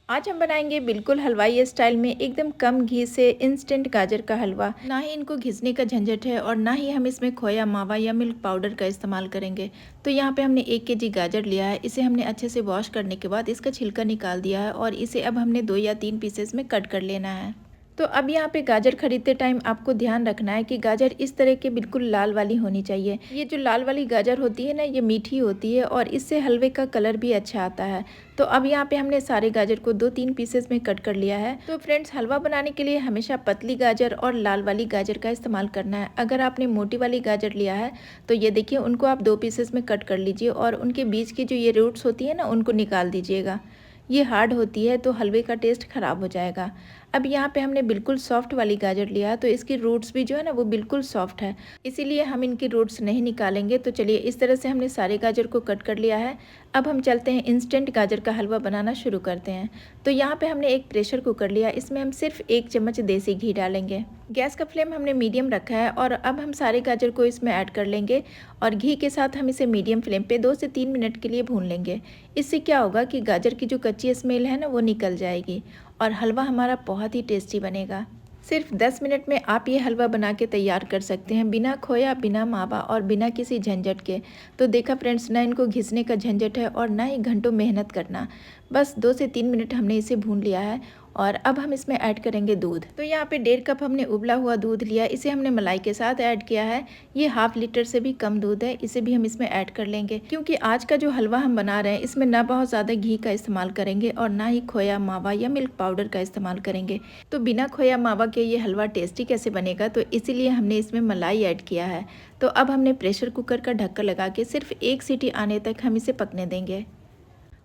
आज हम बनाएंगे बिल्कुल हलवाई स्टाइल में एकदम कम घी से इंस्टेंट गाजर का हलवा। ना ही इनको घिसने का झंझट है और ना ही हम इसमें खोया मावा या मिल्क पाउडर का इस्तेमाल करेंगे। तो यहाँ पे हमने 1 kg गाजर लिया है। इसे हमने अच्छे से वॉश करने के बाद इसका छिलका निकाल दिया है और इसे अब हमने 2 या 3 पीसेस में कट कर लेना है। तो अब यहाँ पे गाजर खरीदते टाइम आपको ध्यान रखना है कि गाजर इस तरह के बिल्कुल लाल वाली होनी चाहिए। ये जो लाल वाली गाजर होती है ना, ये मीठी होती है और इससे हलवे का कलर भी अच्छा आता है। तो अब यहाँ पे हमने सारे गाजर को 2-3 पीसेस में कट कर लिया है। तो फ्रेंड्स, हलवा बनाने के लिए हमेशा पतली गाजर और लाल वाली गाजर का इस्तेमाल करना है। अगर आपने मोटी वाली गाजर लिया है तो ये देखिए, उनको आप 2 पीसेस में कट कर लीजिए और उनके बीच की जो ये रूट्स होती है ना, उनको निकाल दीजिएगा। ये हार्ड होती है तो हलवे का टेस्ट ख़राब हो जाएगा। अब यहाँ पे हमने बिल्कुल सॉफ्ट वाली गाजर लिया, तो इसकी रूट्स भी जो है ना वो बिल्कुल सॉफ्ट है, इसीलिए हम इनकी रूट्स नहीं निकालेंगे। तो चलिए, इस तरह से हमने सारे गाजर को कट कर लिया है। अब हम चलते हैं इंस्टेंट गाजर का हलवा बनाना शुरू करते हैं। तो यहाँ पे हमने एक प्रेशर कुकर लिया, इसमें हम सिर्फ 1 चम्मच देसी घी डालेंगे। गैस का फ्लेम हमने मीडियम रखा है और अब हम सारे गाजर को इसमें ऐड कर लेंगे और घी के साथ हम इसे मीडियम फ्लेम पे 2 से 3 मिनट के लिए भून लेंगे। इससे क्या होगा कि गाजर की जो कच्ची स्मेल है ना, वो निकल जाएगी और हलवा हमारा बहुत ही टेस्टी बनेगा। सिर्फ 10 मिनट में आप ये हलवा बना के तैयार कर सकते हैं, बिना खोया, बिना मावा और बिना किसी झंझट के। तो देखा फ्रेंड्स, ना इनको घिसने का झंझट है और ना ही घंटों मेहनत करना। बस 2 से 3 मिनट हमने इसे भून लिया है और अब हम इसमें ऐड करेंगे दूध। तो यहाँ पे 1.5 कप हमने उबला हुआ दूध लिया, इसे हमने मलाई के साथ ऐड किया है। ये ½ लीटर से भी कम दूध है, इसे भी हम इसमें ऐड कर लेंगे क्योंकि आज का जो हलवा हम बना रहे हैं इसमें ना बहुत ज़्यादा घी का इस्तेमाल करेंगे और ना ही खोया, मावा या मिल्क पाउडर का इस्तेमाल करेंगे। तो बिना खोया मावा के ये हलवा टेस्टी कैसे बनेगा, तो इसीलिए हमने इसमें मलाई ऐड किया है। तो अब हमने प्रेशर कुकर का ढक्कन लगा के सिर्फ 1 सीटी आने तक हम इसे पकने देंगे।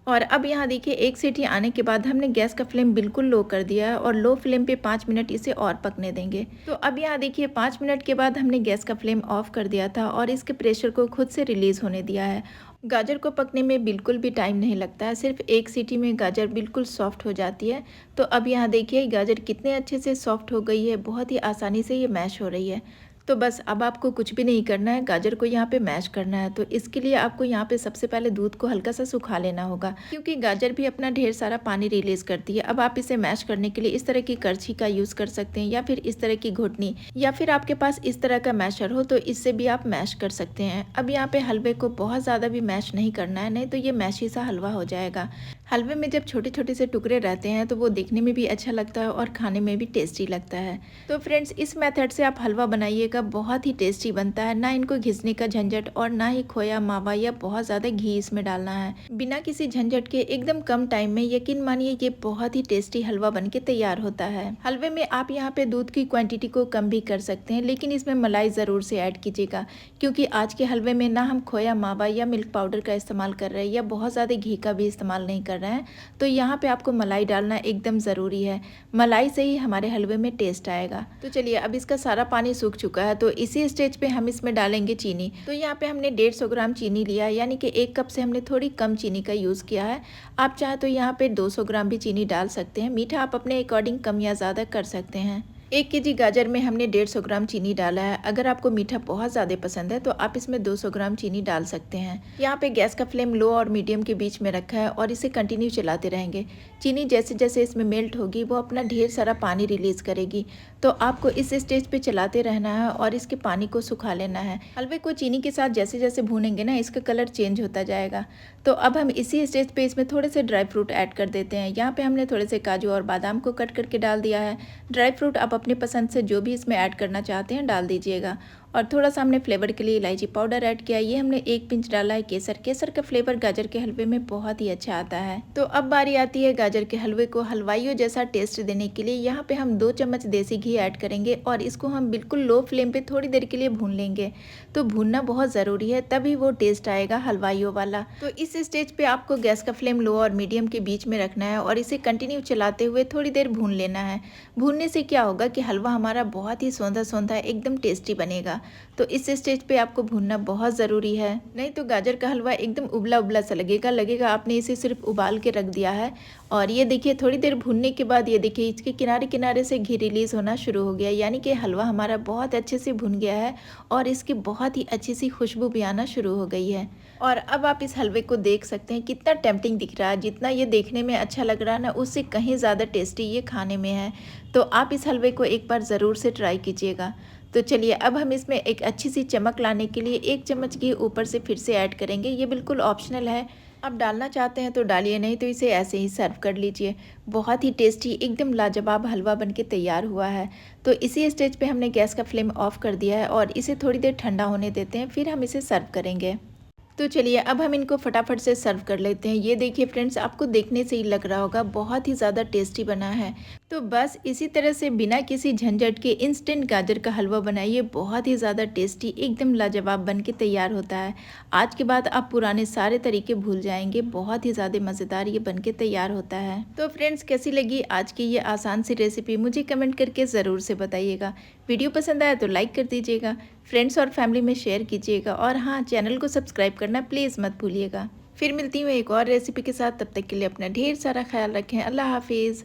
और अब यहाँ देखिए, 1 सीटी आने के बाद हमने गैस का फ्लेम बिल्कुल लो कर दिया है और लो फ्लेम पे 5 मिनट इसे और पकने देंगे। तो अब यहाँ देखिए, 5 मिनट के बाद हमने गैस का फ्लेम ऑफ कर दिया था और इसके प्रेशर को खुद से रिलीज़ होने दिया है। गाजर को पकने में बिल्कुल भी टाइम नहीं लगता है, सिर्फ 1 सीटी में गाजर बिल्कुल सॉफ्ट हो जाती है। तो अब यहाँ देखिए, गाजर कितने अच्छे से सॉफ्ट हो गई है, बहुत ही आसानी से ये मैश हो रही है। तो बस अब आपको कुछ भी नहीं करना है, गाजर को यहाँ पे मैश करना है। तो इसके लिए आपको यहाँ पे सबसे पहले दूध को हल्का सा सुखा लेना होगा क्योंकि गाजर भी अपना ढेर सारा पानी रिलीज करती है। अब आप इसे मैश करने के लिए इस तरह की करछी का यूज़ कर सकते हैं या फिर इस तरह की घुटनी, या फिर आपके पास इस तरह का मैशर हो तो इससे भी आप मैश कर सकते हैं। अब यहाँ पे हलवे को बहुत ज़्यादा भी मैश नहीं करना है, नहीं तो ये मैशी सा हलवा हो जाएगा। हलवे में जब छोटे छोटे से टुकड़े रहते हैं तो वो देखने में भी अच्छा लगता है और खाने में भी टेस्टी लगता है। तो फ्रेंड्स, इस मेथड से आप हलवा बनाइएगा, बहुत ही टेस्टी बनता है। ना इनको घिसने का झंझट और ना ही खोया, मावा या बहुत ज़्यादा घी इसमें डालना है। बिना किसी झंझट के एकदम कम टाइम में, यकीन मानिए, ये बहुत ही टेस्टी हलवा बन के तैयार होता है। हलवे में आप यहाँ पे दूध की क्वांटिटी को कम भी कर सकते हैं, लेकिन इसमें मलाई ज़रूर से ऐड कीजिएगा क्योंकि आज के हलवे में ना हम खोया, मावा या मिल्क पाउडर का इस्तेमाल कर रहे हैं या बहुत ज़्यादा घी का भी इस्तेमाल नहीं कर रहे हैं। तो यहाँ पे आपको मलाई डालना एकदम ज़रूरी है, मलाई से ही हमारे हलवे में टेस्ट आएगा। तो चलिए, अब इसका सारा पानी सूख चुका है, तो इसी स्टेज पे हम इसमें डालेंगे चीनी। तो यहाँ पे हमने 150 ग्राम चीनी लिया है, यानी कि 1 कप से हमने थोड़ी कम चीनी का यूज़ किया है। आप चाहे तो यहाँ पे 200 ग्राम भी चीनी डाल सकते हैं, मीठा आप अपने अकॉर्डिंग कम या ज़्यादा कर सकते हैं। 1 kg गाजर में हमने 150 ग्राम चीनी डाला है। अगर आपको मीठा बहुत ज़्यादा पसंद है तो आप इसमें 200 ग्राम चीनी डाल सकते हैं। यहाँ पे गैस का फ्लेम लो और मीडियम के बीच में रखा है और इसे कंटिन्यू चलाते रहेंगे। चीनी जैसे जैसे इसमें मेल्ट होगी वो अपना ढेर सारा पानी रिलीज़ करेगी, तो आपको इस स्टेज पे चलाते रहना है और इसके पानी को सुखा लेना है। हलवे को चीनी के साथ जैसे जैसे भूनेंगे ना, इसका कलर चेंज होता जाएगा। तो अब हम इसी स्टेज पे इसमें थोड़े से ड्राई फ्रूट ऐड कर देते हैं। यहाँ पे हमने थोड़े से काजू और बादाम को कट करके डाल दिया है। ड्राई फ्रूट आप अपनी पसंद से जो भी इसमें ऐड करना चाहते हैं डाल दीजिएगा। और थोड़ा सा हमने फ्लेवर के लिए इलायची पाउडर ऐड किया, ये हमने 1 पिंच डाला है केसर। केसर का फ्लेवर गाजर के हलवे में बहुत ही अच्छा आता है। तो अब बारी आती है गाजर के हलवे को हलवाइयों जैसा टेस्ट देने के लिए। यहाँ पे हम 2 चम्मच देसी घी ऐड करेंगे और इसको हम बिल्कुल लो फ्लेम पे थोड़ी देर के लिए भून लेंगे। तो भूनना बहुत ज़रूरी है, तभी वो टेस्ट आएगा हलवाइयों वाला। तो इस स्टेज पे आपको गैस का फ्लेम लो और मीडियम के बीच में रखना है और इसे कंटिन्यू चलाते हुए थोड़ी देर भून लेना है। भूनने से क्या होगा कि हलवा हमारा बहुत ही सौंधा सौंधा एकदम टेस्टी बनेगा। तो इस स्टेज पे आपको भूनना बहुत ज़रूरी है, नहीं तो गाजर का हलवा एकदम उबला उबला सा लगेगा आपने इसे सिर्फ उबाल के रख दिया है। और ये देखिए थोड़ी देर भूनने के बाद ये देखिए इसके किनारे किनारे से घी रिलीज़ होना शुरू हो गया, यानी कि हलवा हमारा बहुत अच्छे से भुन गया है और इसकी बहुत ही अच्छी सी खुशबू भी आना शुरू हो गई है। और अब आप इस हलवे को देख सकते हैं कितना टेम्पटिंग दिख रहा है, जितना ये देखने में अच्छा लग रहा है ना उससे कहीं ज़्यादा टेस्टी ये खाने में है। तो आप इस हलवे को एक बार ज़रूर से ट्राई कीजिएगा। तो चलिए अब हम इसमें एक अच्छी सी चमक लाने के लिए 1 चम्मच घी ऊपर से फिर से ऐड करेंगे। ये बिल्कुल ऑप्शनल है, आप डालना चाहते हैं तो डालिए, नहीं तो इसे ऐसे ही सर्व कर लीजिए। बहुत ही टेस्टी एकदम लाजवाब हलवा बनके तैयार हुआ है। तो इसी स्टेज पे हमने गैस का फ्लेम ऑफ कर दिया है और इसे थोड़ी देर ठंडा होने देते हैं, फिर हम इसे सर्व करेंगे। तो चलिए अब हम इनको फटाफट से सर्व कर लेते हैं। ये देखिए फ्रेंड्स, आपको देखने से ही लग रहा होगा बहुत ही ज़्यादा टेस्टी बना है। तो बस इसी तरह से बिना किसी झंझट के इंस्टेंट गाजर का हलवा बनाइए, बहुत ही ज़्यादा टेस्टी एकदम लाजवाब बन के तैयार होता है। आज के बाद आप पुराने सारे तरीके भूल जाएंगे, बहुत ही ज़्यादा मज़ेदार ये बन के तैयार होता है। तो फ्रेंड्स, कैसी लगी आज की ये आसान सी रेसिपी मुझे कमेंट करके ज़रूर से बताइएगा। वीडियो पसंद आया तो लाइक कर दीजिएगा, फ्रेंड्स और फैमिली में शेयर कीजिएगा और हाँ, चैनल को सब्सक्राइब करना प्लीज़ मत भूलिएगा। फिर मिलती हूँ एक और रेसिपी के साथ, तब तक के लिए अपना ढेर सारा ख्याल रखें। अल्लाह हाफिज़।